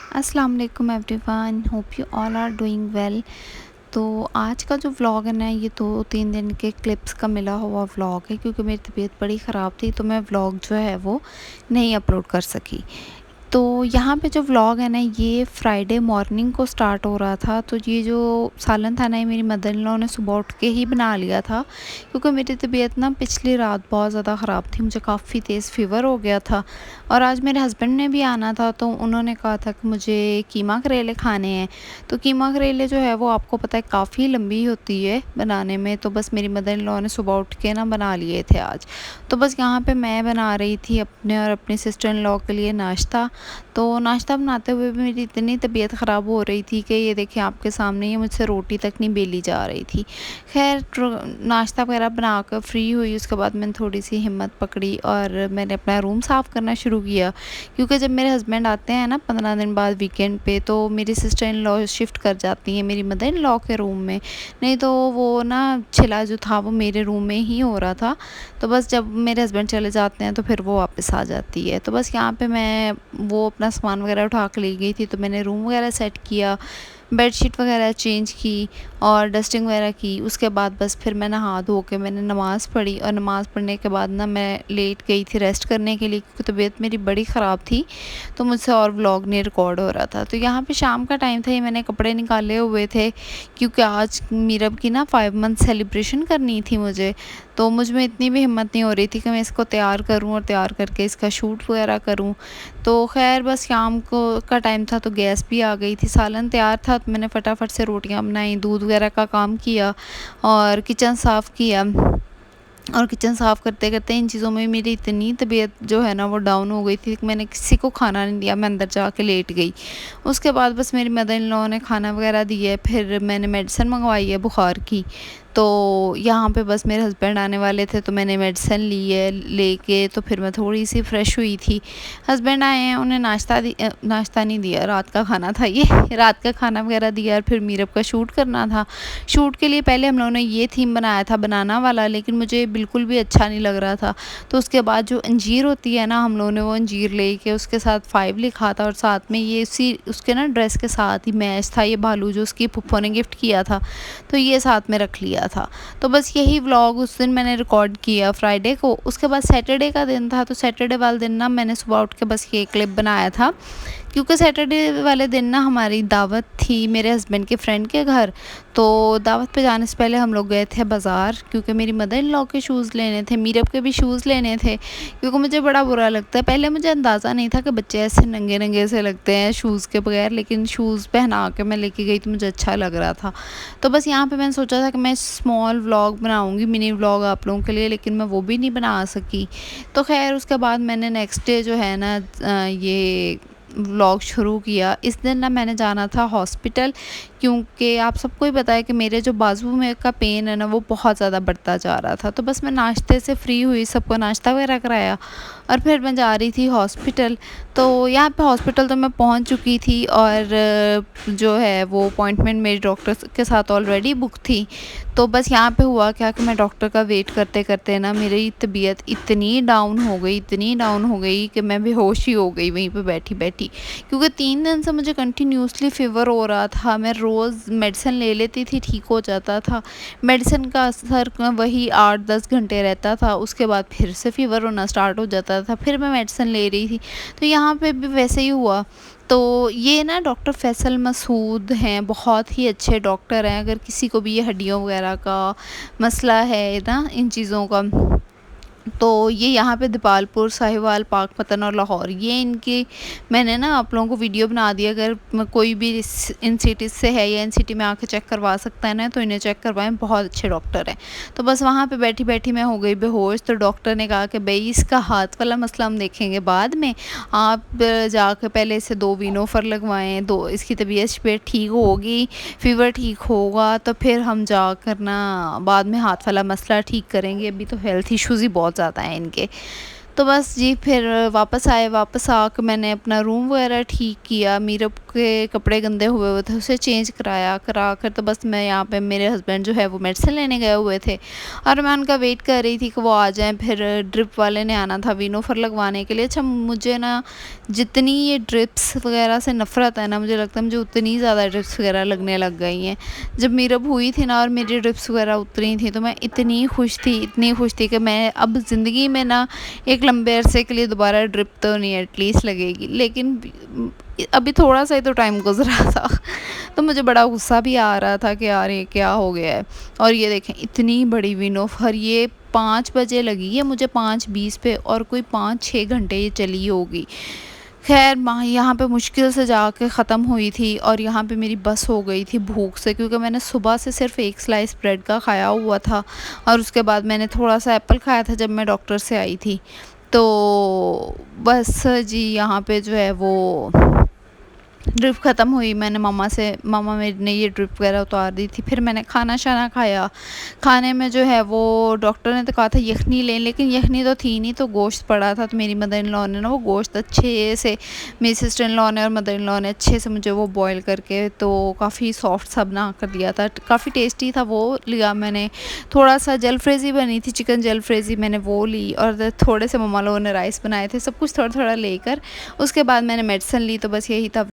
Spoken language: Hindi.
अस्सलाम वालेकुम everyone, hope you all are doing well. तो आज का जो व्लॉग है ना, ये 2-3 दिन के क्लिप्स का मिला हुआ व्लॉग है, क्योंकि मेरी तबीयत बड़ी ख़राब थी तो मैं व्लॉग जो है वो नहीं अपलोड कर सकी। तो यहाँ पे जो व्लॉग है ना, ये फ्राइडे मॉर्निंग को स्टार्ट हो रहा था। तो ये जो सालन था ना, ये मेरी मदर इन लॉ ने सुबह उठ के ही बना लिया था, क्योंकि मेरी तबीयत ना पिछली रात बहुत ज़्यादा ख़राब थी, मुझे काफ़ी तेज़ फ़ीवर हो गया था। और आज मेरे हस्बैंड ने भी आना था, तो उन्होंने कहा था कि मुझे कीमा करेले खाने हैं। तो कीमा करेले जो है वो आपको पता है काफ़ी लंबी होती है बनाने में, तो बस मेरी मदर इन लॉ ने सुबह उठ के ना बना लिए थे आज। तो बस यहाँ पे मैं बना रही थी अपने और अपनी सिस्टर इन लॉ के लिए नाश्ता। तो नाश्ता बनाते हुए भी मेरी इतनी तबीयत ख़राब हो रही थी कि ये देखिए आपके सामने ही मुझसे रोटी तक नहीं बेली जा रही थी। खैर नाश्ता वगैरह बनाकर फ्री हुई, उसके बाद मैंने थोड़ी सी हिम्मत पकड़ी और मैंने अपना रूम साफ़ करना शुरू किया, क्योंकि जब मेरे हस्बैंड आते हैं ना 15 दिन बाद वीकेंड पे, तो मेरी सिस्टर इन लॉ शिफ्ट कर जाती हैं मेरी मदर इन लॉ के रूम में। नहीं तो वो ना छिला जो था वो मेरे रूम में ही हो रहा था। तो बस जब मेरे हस्बैंड चले जाते हैं तो फिर वो वापस आ जाती है। तो बस यहाँ पे मैं वो अपना सामान वगैरह उठा के ले गई थी, तो मैंने रूम वगैरह सेट किया, बेडशीट वगैरह चेंज की और डस्टिंग वगैरह की। उसके बाद बस फिर मैं नहा धो के मैंने नमाज़ पढ़ी, और नमाज़ पढ़ने के बाद ना मैं लेट गई थी रेस्ट करने के लिए, क्योंकि तबीयत मेरी बड़ी ख़राब थी तो मुझसे और व्लॉग नहीं रिकॉर्ड हो रहा था। तो यहाँ पे शाम का टाइम था, ये मैंने कपड़े निकाले हुए थे, क्योंकि आज मीरब की ना 5 मंथ सेलिब्रेशन करनी थी मुझे। तो मुझ में इतनी भी हिम्मत नहीं हो रही थी कि मैं इसको तैयार करूँ और तैयार करके इसका शूट वगैरह करूँ। तो खैर बस शाम को का टाइम था, तो गैस भी आ गई थी, सालन तैयार था, तो मैंने फटाफट से रोटियां बनाई, दूध वगैरह का काम किया और किचन साफ़ किया। और किचन साफ़ करते करते इन चीज़ों में मेरी इतनी तबीयत जो है ना वो डाउन हो गई थी कि मैंने किसी को खाना नहीं दिया, मैं अंदर जाके लेट गई। उसके बाद बस मेरी मदर इन लॉ ने खाना वगैरह दिया है, फिर मैंने मेडिसिन मंगवाई है बुखार की। तो यहाँ पे बस मेरे हस्बैंड आने वाले थे, तो मैंने मेडिसिन ली है लेके, तो फिर मैं थोड़ी सी फ्रेश हुई थी। हस्बैंड आए हैं, उन्हें नाश्ता नहीं दिया, रात का खाना था ये रात का खाना वगैरह दिया, और फिर मीरब का शूट करना था। शूट के लिए पहले हम लोगों ने ये थीम बनाया था बनाना वाला, लेकिन मुझे बिल्कुल भी अच्छा नहीं लग रहा था। तो उसके बाद जो अंजीर होती है ना, हम लोगों ने वो अंजीर लेके उसके साथ 5 लिखा था, और साथ में ये उसी उसके ना ड्रेस के साथ ही मैच था ये भालू जो उसकी फुफ्फो ने गिफ्ट किया था, तो ये साथ में रख लिया था। तो बस यही व्लॉग उस दिन मैंने रिकॉर्ड किया फ्राइडे को। उसके बाद सैटरडे का दिन था, तो सैटरडे वाले दिन ना मैंने सुबह उठ के बस ये क्लिप बनाया था, क्योंकि सैटरडे वाले दिन ना हमारी दावत थी मेरे हस्बैंड के फ्रेंड के घर। तो दावत पे जाने से पहले हम लोग गए थे बाज़ार, क्योंकि मेरी मदर इन लॉ के शूज़ लेने थे, मीरब के भी शूज़ लेने थे, क्योंकि मुझे बड़ा बुरा लगता है। पहले मुझे अंदाज़ा नहीं था कि बच्चे ऐसे नंगे नंगे से लगते हैं शूज़ के बगैर, लेकिन शूज़ पहना के मैं लेके गई तो मुझे अच्छा लग रहा था। तो बस यहाँ पे मैंने सोचा था कि मैं स्मॉल व्लॉग बनाऊँगी, मिनी व्लॉग आप लोगों के लिए, लेकिन मैं वो भी नहीं बना सकी। तो खैर उसके बाद मैंने नेक्स्ट डे जो है ना ये व्लॉग शुरू किया। इस दिन ना मैंने जाना था हॉस्पिटल, क्योंकि आप सबको ही पता है कि मेरे जो बाजू में का पेन है ना वो बहुत ज़्यादा बढ़ता जा रहा था। तो बस मैं नाश्ते से फ्री हुई, सबको नाश्ता वगैरह कराया और फिर मैं जा रही थी हॉस्पिटल। तो यहाँ पे हॉस्पिटल तो मैं पहुँच चुकी थी, और जो है वो अपॉइंटमेंट मेरी डॉक्टर के साथ ऑलरेडी बुक थी। तो बस यहाँ पे हुआ क्या कि मैं डॉक्टर का वेट करते करते ना मेरी तबीयत इतनी डाउन हो गई, इतनी डाउन हो गई कि मैं बेहोश ही हो गई वहीं पे बैठी बैठी, क्योंकि 3 दिन से मुझे कंटिन्यूसली फ़ीवर हो रहा था। मैं रोज़ मेडिसिन ले लेती थी, ठीक हो जाता था। मेडिसिन का असर वही 8-10 घंटे रहता था, उसके बाद फिर से फ़ीवर होना स्टार्ट हो जाता था, फिर मैं मेडिसिन ले रही थी। तो यहाँ पे भी वैसे ही हुआ। तो ये ना डॉक्टर फैसल मसूद हैं, बहुत ही अच्छे डॉक्टर हैं। अगर किसी को भी ये हड्डियों वगैरह का मसला है ना, इन चीज़ों का, तो ये यहाँ पे दीपालपुर, साहिवाल, पाकपतन और लाहौर, ये इनकी मैंने ना आप लोगों को वीडियो बना दी। अगर कोई भी इन सिटीज़ से है या इन सिटी में आके चेक करवा सकता है ना, तो इन्हें चेक करवाएं, बहुत अच्छे डॉक्टर हैं। तो बस वहाँ पे बैठी बैठी मैं हो गई बेहोश। तो डॉक्टर ने कहा कि भाई इसका हाथ वाला मसला हम देखेंगे बाद में, आप जाके पहले इसे 2 विनोफर लगवाएं, 2 इसकी तबीयत ठीक होगी, फ़ीवर ठीक होगा, तो फिर हम जाकर ना बाद में हाथ वाला मसला ठीक करेंगे। अभी तो हेल्थ इश्यूज़ ही बहुत ज़्यादा हैं इनके। तो बस जी फिर वापस आए, वापस आकर मैंने अपना रूम वगैरह ठीक किया, मीरब के कपड़े गंदे हुए हुए थे उसे चेंज करा कर तो बस मैं यहाँ पे मेरे हस्बैंड जो है वो मेडिसिन लेने गए हुए थे और मैं उनका वेट कर रही थी कि वो आ जाएं। फिर ड्रिप वाले ने आना था विनोफर लगवाने के लिए। अच्छा, मुझे ना जितनी ये ड्रिप्स वगैरह से नफ़रत है ना, मुझे लगता है मुझे उतनी ज़्यादा ड्रिप्स वगैरह लगने लग गई हैं। जब मीरब हुई थी ना और मेरी ड्रिप्स वगैरह उतरी थी तो मैं इतनी खुश थी कि मैं अब ज़िंदगी में ना एक लंबे अरसे के लिए दोबारा ड्रिप तो नहीं एटलीस्ट लगेगी। लेकिन अभी थोड़ा सा ही तो टाइम गुजरा था तो मुझे बड़ा गुस्सा भी आ रहा था कि यार ये क्या हो गया है। और ये देखें इतनी बड़ी विनोफर, ये 5 बजे लगी है मुझे, 5:20 पे, और कोई 5-6 घंटे ये चली होगी। खैर यहाँ पे मुश्किल से जाके ख़त्म हुई थी और यहाँ पे मेरी बस हो गई थी भूख से, क्योंकि मैंने सुबह से सिर्फ एक स्लाइस ब्रेड का खाया हुआ था और उसके बाद मैंने थोड़ा सा एप्पल खाया था जब मैं डॉक्टर से आई थी। तो बस जी यहाँ पे जो है वो ड्रिप ख़त्म हुई। मैंने मामा मेरी ने ये ड्रिप वगैरह उतार दी थी। फिर मैंने खाना शाना खाया। खाने में जो है वो डॉक्टर ने तो कहा था यखनी लें, लेकिन यखनी तो थी नहीं, तो गोश्त पड़ा था। तो मेरी मदर इन लॉ ने ना वो गोश्त अच्छे से, मेरी सिस्टर इन लॉ ने और मदर इन लॉ ने अच्छे से मुझे वो बॉयल करके तो काफ़ी सॉफ्ट सा बना कर दिया था। काफ़ी टेस्टी था वो। लिया मैंने, थोड़ा सा जलफ्रेज़ी बनी थी, चिकन जलफ्रेज़ी, मैंने वो ली और थोड़े से मम्मा लोगों ने राइस बनाए थे। सब कुछ थोड़ा थोड़ा लेकर उसके बाद मैंने मेडिसिन ली। तो बस यही था।